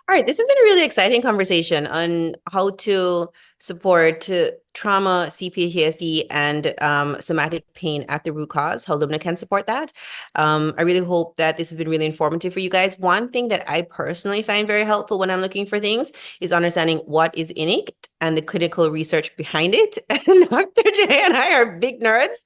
All right, this has been a really exciting conversation on how to support trauma, cPTSD, and somatic pain at the root cause, how LUMNA can support that. I really hope that this has been really informative for you guys. One thing that I personally find very helpful when I'm looking for things is understanding what is in it and the clinical research behind it. And Dr. J and I are big nerds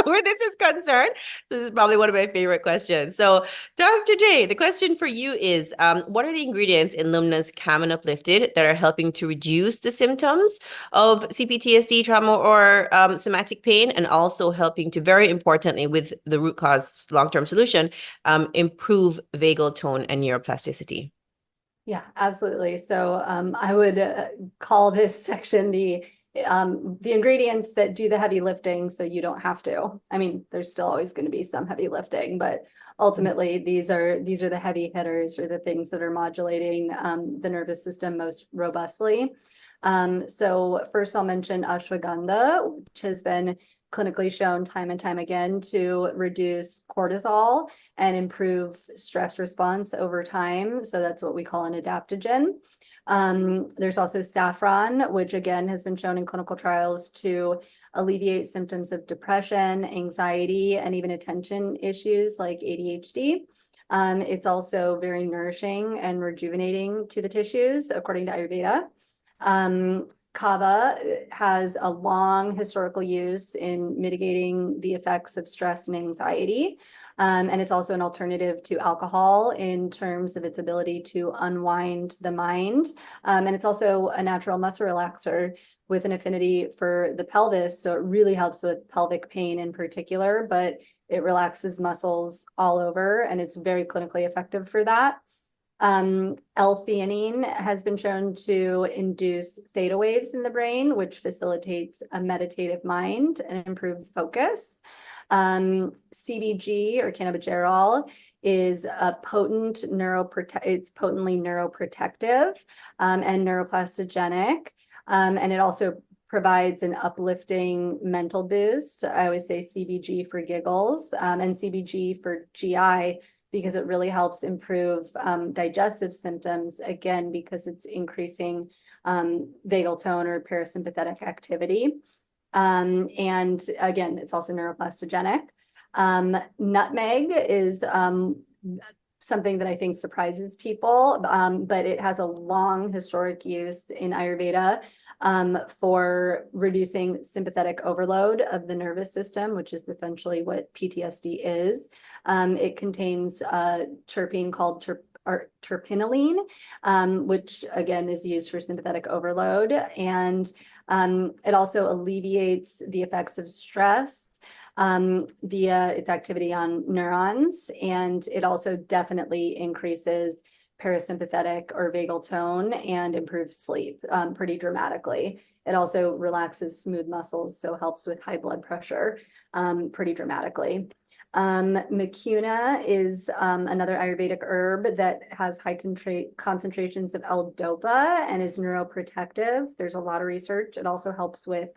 where this is concerned. This is probably one of my favorite questions. So Dr. J, the question for you is, what are the ingredients in LUMNA's Calm and Uplifted that are helping to reduce the symptoms of cPTSD, trauma, or somatic pain, and also helping to, very importantly, with the root cause long-term solution, improve vagal tone and neuroplasticity? Yeah, absolutely. So I would call this section the ingredients that do the heavy lifting so you don't have to. I mean, there's still always going to be some heavy lifting, but ultimately these are the heavy hitters, or the things that are modulating the nervous system most robustly. So first I'll mention ashwagandha, which has been clinically shown time and time again to reduce cortisol and improve stress response over time. So that's what we call an adaptogen. There's also saffron, which again has been shown in clinical trials to alleviate symptoms of depression, anxiety, and even attention issues like ADHD. It's also very nourishing and rejuvenating to the tissues, according to Ayurveda. Kava has a long historical use in mitigating the effects of stress and anxiety. And it's also an alternative to alcohol in terms of its ability to unwind the mind. And it's also a natural muscle relaxer with an affinity for the pelvis. So it really helps with pelvic pain in particular, but it relaxes muscles all over, and it's very clinically effective for that. L-Theanine has been shown to induce theta waves in the brain, which facilitates a meditative mind and improves focus. CBG, or cannabigerol, is a potent it's potently neuroprotective and neuroplastigenic, and it also provides an uplifting mental boost. I always say CBG for giggles, and CBG for GI, because it really helps improve digestive symptoms, again, because it's increasing vagal tone or parasympathetic activity. And again, it's also neuroplastigenic. Nutmeg is something that I think surprises people, but it has a long historic use in Ayurveda for reducing sympathetic overload of the nervous system, which is essentially what PTSD is. It contains a terpene called terpinolene, which again is used for sympathetic overload. And it also alleviates the effects of stress via its activity on neurons. And it also definitely increases parasympathetic or vagal tone and improves sleep pretty dramatically. It also relaxes smooth muscles, so helps with high blood pressure pretty dramatically. Mucuna is another Ayurvedic herb that has high concentrations of L-dopa and is neuroprotective. There's a lot of research. It also helps with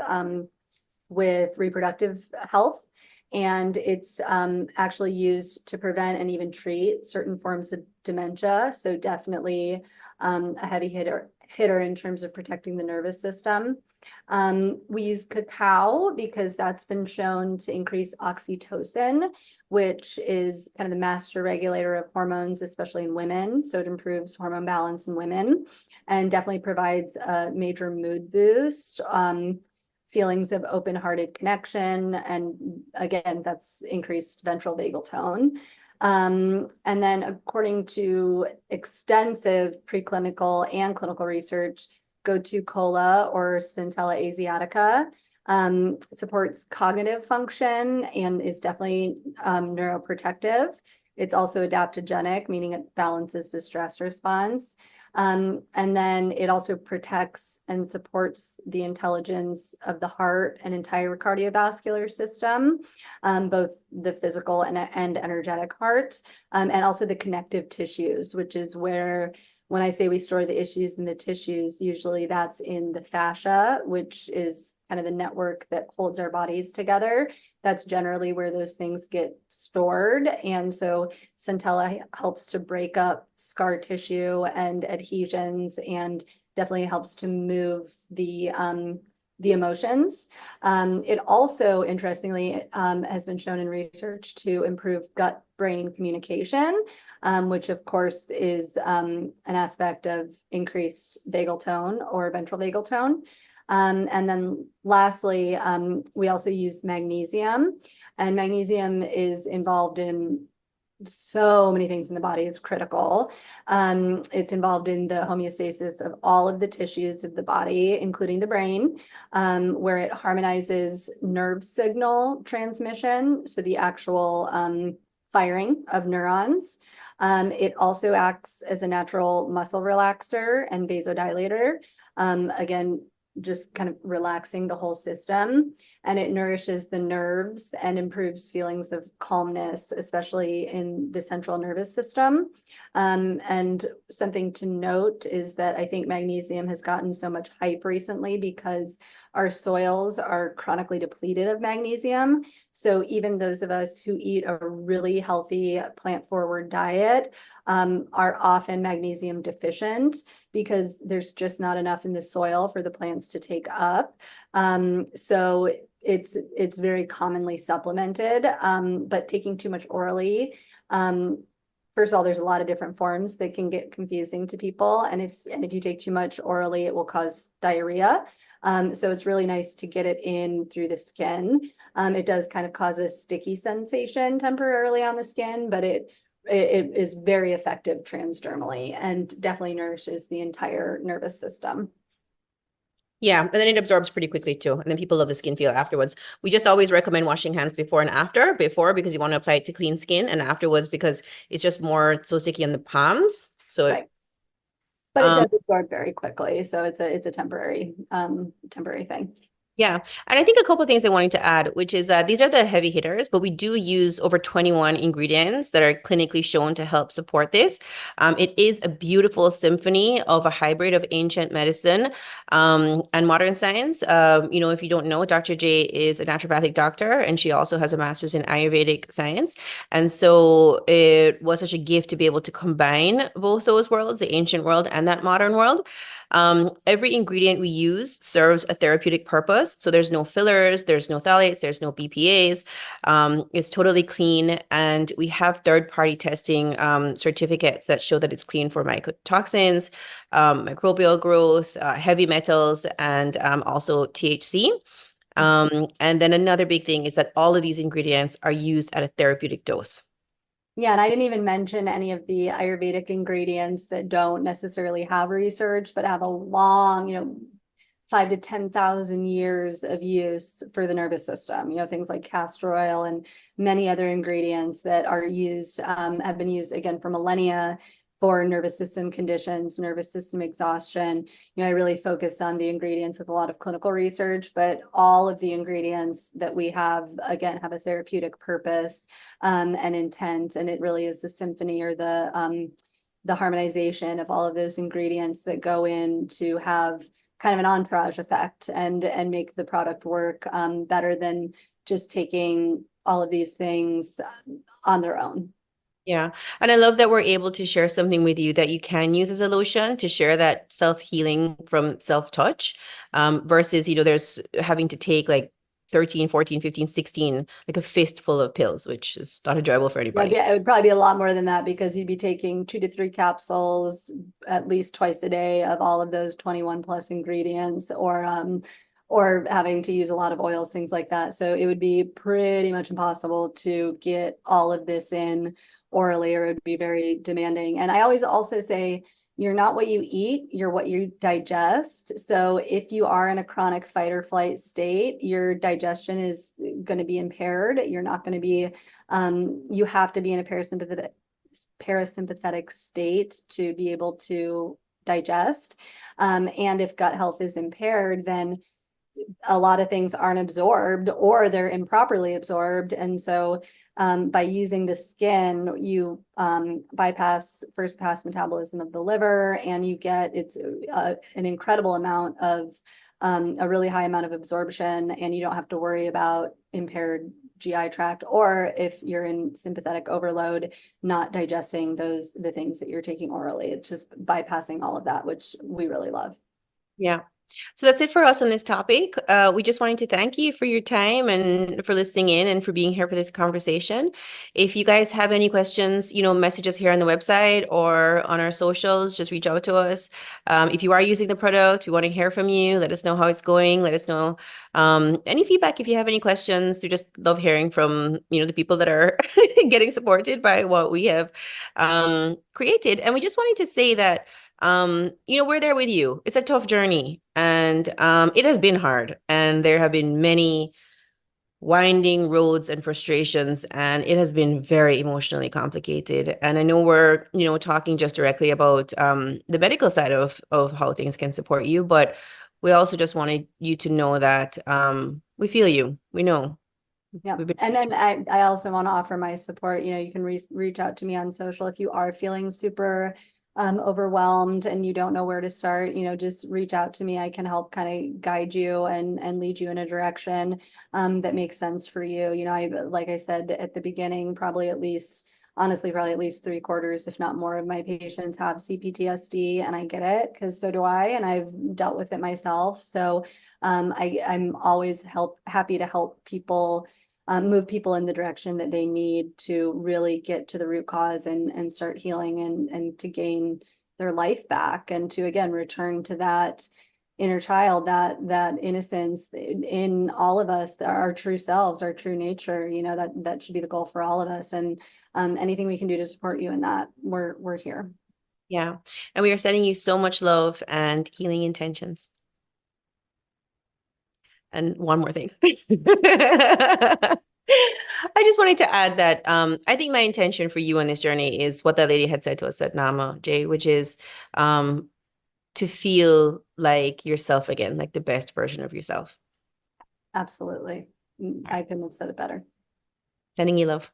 reproductive health, and it's actually used to prevent and even treat certain forms of dementia. So definitely a heavy hitter in terms of protecting the nervous system. We use cacao because that's been shown to increase oxytocin, which is kind of the master regulator of hormones, especially in women. So it improves hormone balance in women and definitely provides a major mood boost. Feelings of open-hearted connection, and again, that's increased ventral vagal tone. And then according to extensive preclinical and clinical research, gotu kola, or Centella asiatica, supports cognitive function and is definitely neuroprotective. It's also adaptogenic, meaning it balances the stress response. And then it also protects and supports the intelligence of the heart and entire cardiovascular system, both the physical and energetic heart, and also the connective tissues, which is where, when I say we store the issues in the tissues, usually that's in the fascia, which is kind of the network that holds our bodies together. That's generally where those things get stored. And so centella helps to break up scar tissue and adhesions, and definitely helps to move the emotions. It also, interestingly, has been shown in research to improve gut-brain communication, which of course is an aspect of increased vagal tone or ventral vagal tone. And then lastly, we also use magnesium, and magnesium is involved in so many things in the body. It's critical. It's involved in the homeostasis of all of the tissues of the body, including the brain, where it harmonizes nerve signal transmission, so the actual firing of neurons. It also acts as a natural muscle relaxer and vasodilator. Again, just kind of relaxing the whole system, and it nourishes the nerves and improves feelings of calmness, especially in the central nervous system. And something to note is that I think magnesium has gotten so much hype recently because our soils are chronically depleted of magnesium. So even those of us who eat a really healthy plant-forward diet are often magnesium deficient because there's just not enough in the soil for the plants to take up. So it's very commonly supplemented, but taking too much orally, first of all, there's a lot of different forms that can get confusing to people. And if you take too much orally, it will cause diarrhea. So it's really nice to get it in through the skin. It does kind of cause a sticky sensation temporarily on the skin, but it is very effective transdermally and definitely nourishes the entire nervous system. Yeah, and then it absorbs pretty quickly too. And then people love the skin feel afterwards. We just always recommend washing hands before and after. Before because you want to apply it to clean skin, and afterwards because it's just more so sticky on the palms. So right. But it does absorb very quickly. So it's a temporary thing. Yeah. And I think a couple of things I wanted to add, which is these are the heavy hitters, but we do use over 21 ingredients that are clinically shown to help support this. It is a beautiful symphony of a hybrid of ancient medicine and modern science. If you don't know, Dr. J is a naturopathic doctor, and she also has a master's in Ayurvedic science. And so it was such a gift to be able to combine both those worlds, the ancient world and that modern world. Every ingredient we use serves a therapeutic purpose. So there's no fillers, there's no phthalates, there's no BPAs. It's totally clean. And we have third-party testing certificates that show that it's clean for mycotoxins, microbial growth, heavy metals, and also THC. And then another big thing is that all of these ingredients are used at a therapeutic dose. Yeah, and I didn't even mention any of the Ayurvedic ingredients that don't necessarily have research, but have a long, 5 to 10,000 years of use for the nervous system. Things like castor oil and many other ingredients that are used, have been used again for millennia for nervous system conditions, nervous system exhaustion. I really focus on the ingredients with a lot of clinical research, but all of the ingredients that we have, again, have a therapeutic purpose and intent. And it really is the symphony or the harmonization of all of those ingredients that go in to have kind of an entourage effect and make the product work better than just taking all of these things on their own. Yeah. And I love that we're able to share something with you that you can use as a lotion to share that self-healing from self-touch versus, there's having to take like 13, 14, 15, 16, like a fistful of pills, which is not enjoyable for anybody. Yeah, it would probably be a lot more than that because you'd be taking 2 to 3 capsules at least twice a day of all of those 21 plus ingredients, or having to use a lot of oils, things like that. So it would be pretty much impossible to get all of this in orally, or it would be very demanding. And I always also say, you're not what you eat, you're what you digest. So if you are in a chronic fight or flight state, your digestion is going to be impaired. You're not going to be, you have to be in a parasympathetic state to be able to digest. And if gut health is impaired, then a lot of things aren't absorbed or they're improperly absorbed. And so by using the skin, you bypass first pass metabolism of the liver, and you get an incredible amount of a really high amount of absorption, and you don't have to worry about impaired GI tract, or if you're in sympathetic overload, not digesting the things that you're taking orally. It's just bypassing all of that, which we really love. Yeah. So that's it for us on this topic. We just wanted to thank you for your time and for listening in and for being here for this conversation. If you guys have any questions, message us here on the website or on our socials, just reach out to us. If you are using the product, we want to hear from you. Let us know how it's going. Let us know any feedback if you have any questions. We just love hearing from, the people that are getting supported by what we have created. And we just wanted to say that we're there with you. It's a tough journey and it has been hard, and there have been many winding roads and frustrations, and it has been very emotionally complicated. And I know we're, talking just directly about the medical side of how things can support you, but we also just wanted you to know that we feel you. We know. Yeah. And then I also want to offer my support. You can reach out to me on social if you are feeling super overwhelmed and you don't know where to start. Just reach out to me. I can help kind of guide you and lead you in a direction that makes sense for you. Like I said at the beginning, honestly, probably at least 3/4, if not more, of my patients have cPTSD, and I get it because so do I, and I've dealt with it myself. So I'm always happy to help people move people in the direction that they need to really get to the root cause and start healing and to gain their life back, and to again return to that inner child, that innocence in all of us, our true selves, our true nature. That should be the goal for all of us, and anything we can do to support you in that, we're here. Yeah. And we are sending you so much love and healing intentions. And one more thing. I just wanted to add that I think my intention for you on this journey is what that lady had said to us at Nama, Jay, which is to feel like yourself again, like the best version of yourself. Absolutely. I couldn't have said it better. Sending you love.